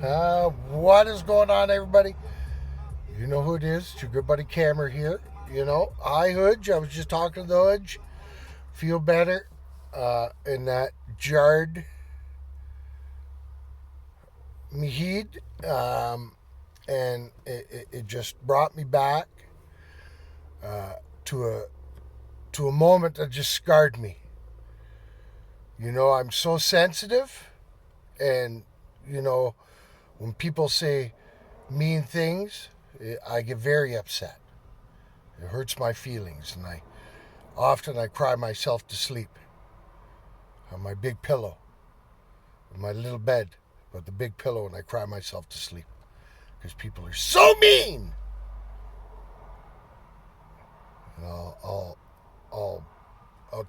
What is going on, everybody? You know who it is. It's your good buddy Cameron here. Hi, Hudge. I was just talking to the Hudge. Feel better in that jarred Mihid. And it just brought me back to a moment that just scarred me. I'm so sensitive, and you know, when people say mean things, I get very upset. It hurts my feelings, and I cry myself to sleep on my big pillow, in my little bed, with the big pillow, and I cry myself to sleep because people are so mean. And I'll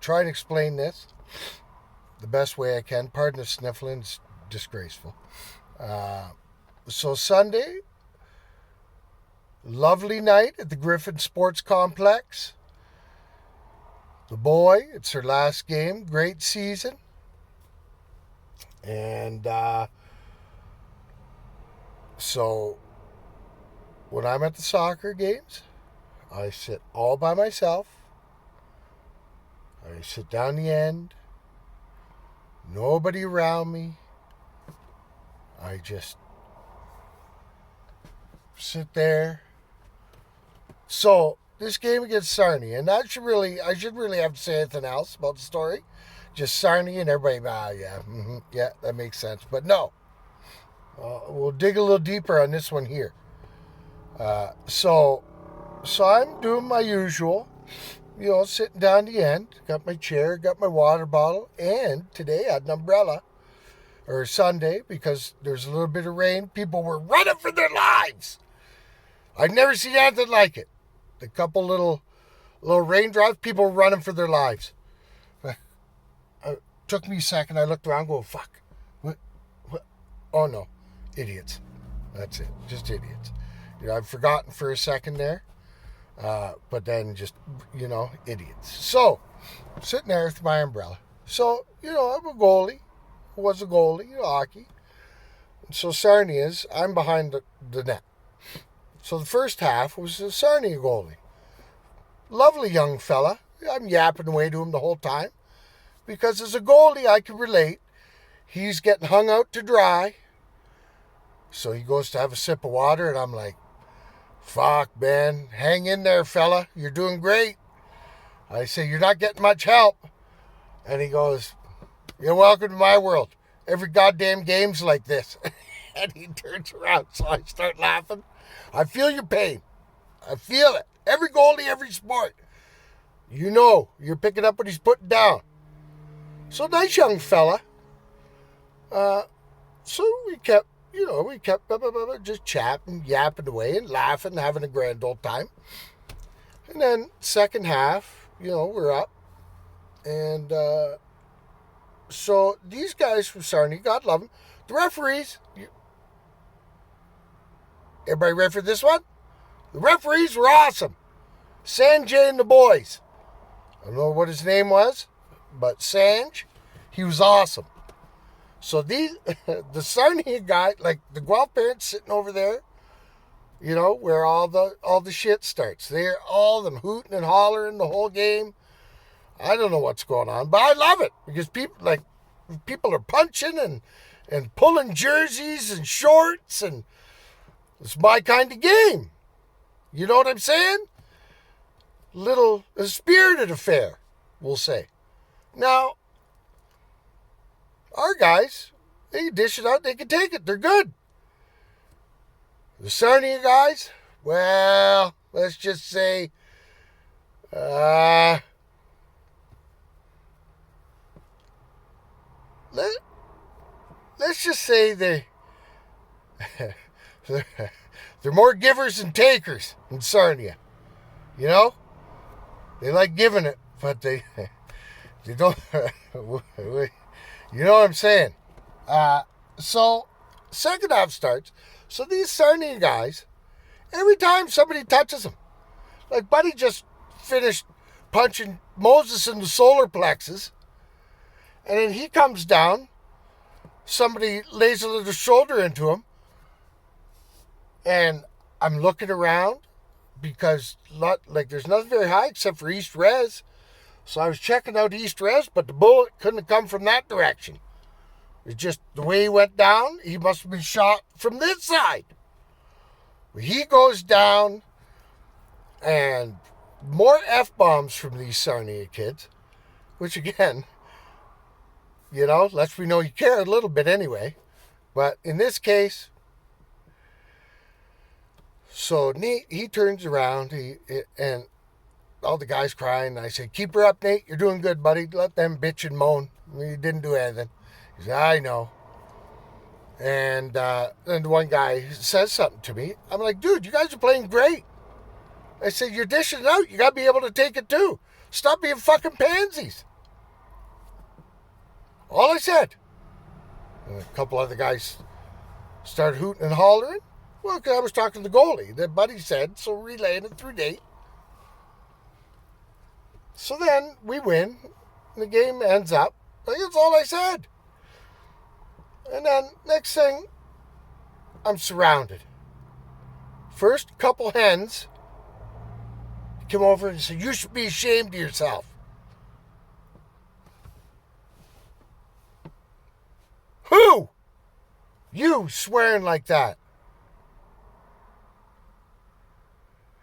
try and explain this the best way I can. Pardon the sniffling; it's disgraceful. So Sunday, lovely night at the Griffin Sports Complex. The boy, it's her last game. Great season. And so when I'm at the soccer games, I sit all by myself. I sit down the end. Nobody around me. I just sit there. So this game against Sarnia, and I should really have to say anything else about the story. Just Sarnia and everybody, yeah, that makes sense. But no, we'll dig a little deeper on this one here. So I'm doing my usual, sitting down the end. Got my chair, got my water bottle, and today I had an umbrella. Or Sunday, because there's a little bit of rain. People were running for their lives. I've never seen anything like it. A couple little raindrops, people were running for their lives. It took me a second. I looked around, going, "Fuck, what? Oh no, idiots. That's it, just idiots." I've forgotten for a second there, but then just idiots. So sitting there with my umbrella. So I'm a goalie. Was a goalie, hockey. So Sarnia's, I'm behind the net. So the first half was a Sarnia goalie. Lovely young fella. I'm yapping away to him the whole time. Because as a goalie, I can relate. He's getting hung out to dry. So he goes to have a sip of water, and I'm like, "Fuck, man. Hang in there, fella. You're doing great." I say, "You're not getting much help." And he goes, "You're welcome to my world. Every goddamn game's like this." And he turns around, so I start laughing. I feel your pain. I feel it. Every goalie, every sport. You're picking up what he's putting down. So nice young fella. So we kept just chatting, yapping away and laughing, having a grand old time. And then second half, we're up. And so these guys from Sarnia, God love them. The referees, everybody ready for this one? The referees were awesome. Sanjay and the boys. I don't know what his name was, but Sanj, he was awesome. So the Sarnia guy, like the Guelph parents sitting over there, where all the shit starts. They're all of them hooting and hollering the whole game. I don't know what's going on, but I love it because people are punching and pulling jerseys and shorts, and it's my kind of game. You know what I'm saying? A spirited affair, we'll say. Now, our guys, they dish it out, they can take it, they're good. The Sarnia guys, well, let's just say, let's just say they're more givers than takers in Sarnia. They like giving it, but they don't. You know what I'm saying? So second half starts. So these Sarnia guys, every time somebody touches them, like Buddy just finished punching Moses in the solar plexus, and then he comes down. Somebody lays a little shoulder into him. And I'm looking around because there's nothing very high except for East Res. So I was checking out East Res, but the bullet couldn't have come from that direction. It's just the way he went down, he must have been shot from this side. He goes down, and more F-bombs from these Sarnia kids, which again, lets me know you care a little bit anyway. But in this case, so Nate, he turns around, and all the guys crying. I say, keep her up, Nate. You're doing good, buddy. Let them bitch and moan. You didn't do anything. He said, I know. And then one guy says something to me. I'm like, dude, you guys are playing great. I said, you're dishing it out. You got to be able to take it too. Stop being fucking pansies. All I said. And a couple other guys started hooting and hollering. Well, because I was talking to the goalie. That buddy said, so relaying it through Nate. So then we win. The game ends up. That's all I said. And then next thing, I'm surrounded. First couple hens come over and say, you should be ashamed of yourself. Who? You swearing like that.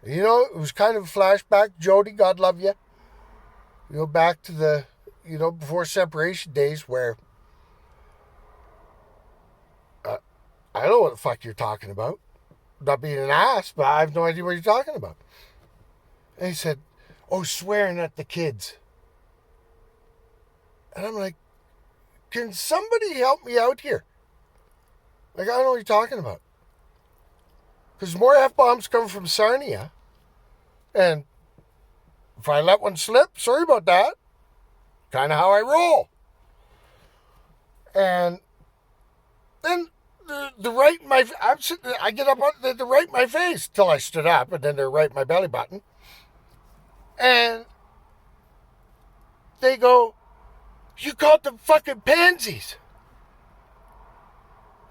It was kind of a flashback. Jody, God love you. Back to the, before separation days where I don't know what the fuck you're talking about. Not being an ass, but I have no idea what you're talking about. And he said, oh, swearing at the kids. And I'm like, can somebody help me out here? I don't know what you're talking about. Because more F-bombs come from Sarnia. And if I let one slip, sorry about that. Kind of how I roll. And then the right in my, I get up on the right in my face till I stood up, and then they're right in my belly button. And they go, you called them fucking pansies.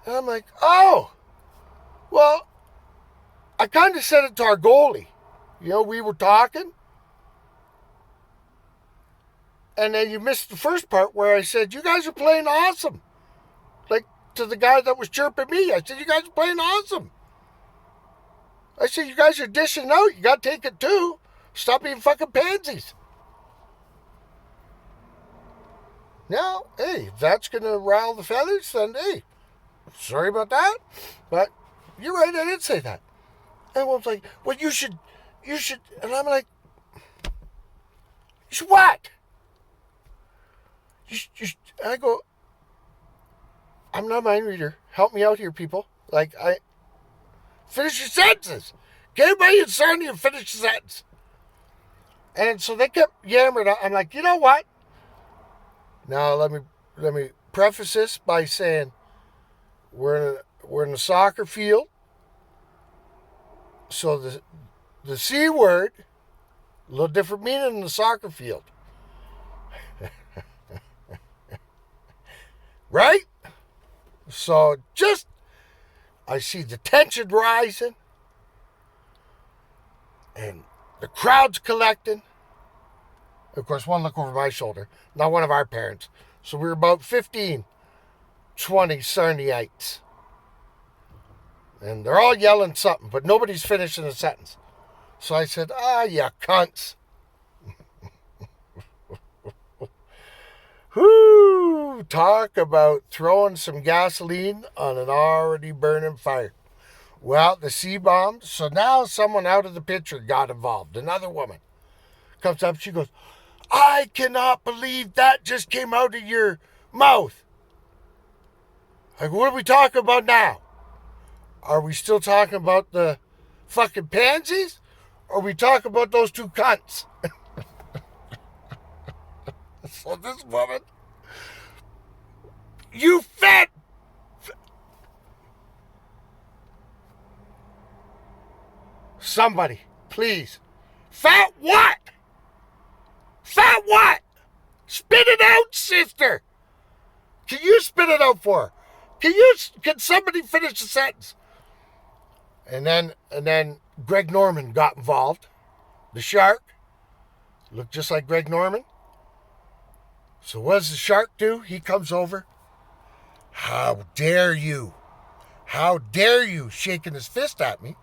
And I'm like, oh, well, I kind of said it to our goalie. We were talking. And then you missed the first part where I said, you guys are playing awesome. Like, to the guy that was chirping me, I said, you guys are playing awesome. I said, you guys are dishing out. You got to take it too. Stop being fucking pansies. Now, hey, if that's going to rile the feathers, then hey, sorry about that. But you're right, I did say that. And one's like, well, you should. And I'm like, you should what? And I go, I'm not a mind reader. Help me out here, people. Finish your sentences. Get everybody in Sarnia and finish the sentence. And so they kept yammering. I'm like, you know what? Now let me preface this by saying we're in a soccer field. So the C word, a little different meaning in the soccer field. Right? So I see the tension rising and the crowd's collecting. Of course, one look over my shoulder, not one of our parents. So we're about 15, 20 Sarniites. And they're all yelling something, but nobody's finishing a sentence. So I said, you cunts. Whoo! Talk about throwing some gasoline on an already burning fire. Well, the C-bombs. So now someone out of the picture got involved. Another woman comes up. She goes, I cannot believe that just came out of your mouth. Like, what are we talking about now? Are we still talking about the fucking pansies? Or are we talking about those two cunts? So this woman, you fat... Somebody, please. Fat what? Fat what? Spit it out, sister. Can you spit it out for her? Can somebody finish the sentence? And then Greg Norman got involved. The shark looked just like Greg Norman. So what does the shark do? He comes over. How dare you? How dare you? Shaking his fist at me.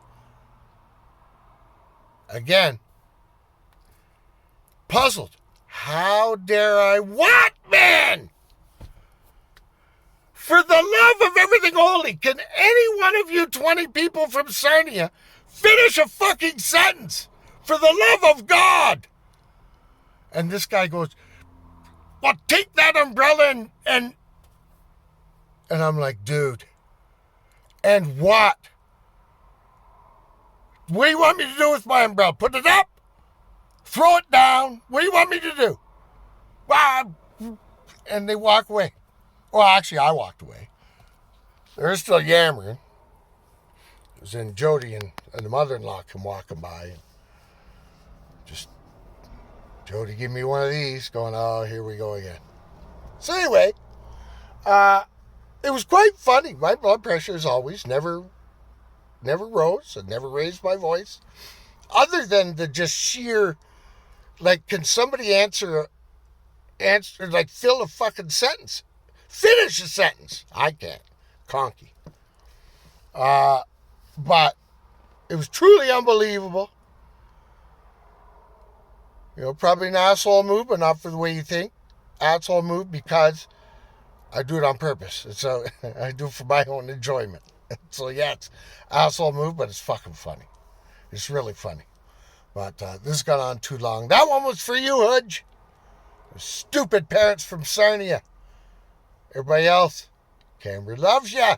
Again. Puzzled. How dare I? What, man? For the love of everything holy, can any one of you 20 people from Sarnia finish a fucking sentence? For the love of God. And this guy goes, well, take that umbrella and I'm like, dude, and what? What do you want me to do with my umbrella? Put it up? Throw it down? What do you want me to do? Well, and they walk away. Well, actually, I walked away. They're still yammering. It was then Jody and the mother-in-law come walking by. And just, Jody, give me one of these. Going, oh, here we go again. So anyway, it was quite funny. My blood pressure, as always, never rose. I never raised my voice. Other than the just sheer, like, can somebody answer, like, fill a fucking sentence? Finish a sentence. I can't. Conky. But it was truly unbelievable. You know, probably an asshole move, but not for the way you think. Asshole move because I do it on purpose. I do it for my own enjoyment. So yeah, it's asshole move, but it's fucking funny. It's really funny. But this has gone on too long. That one was for you, Hudge. Stupid parents from Sarnia. Everybody else, Canberra loves ya.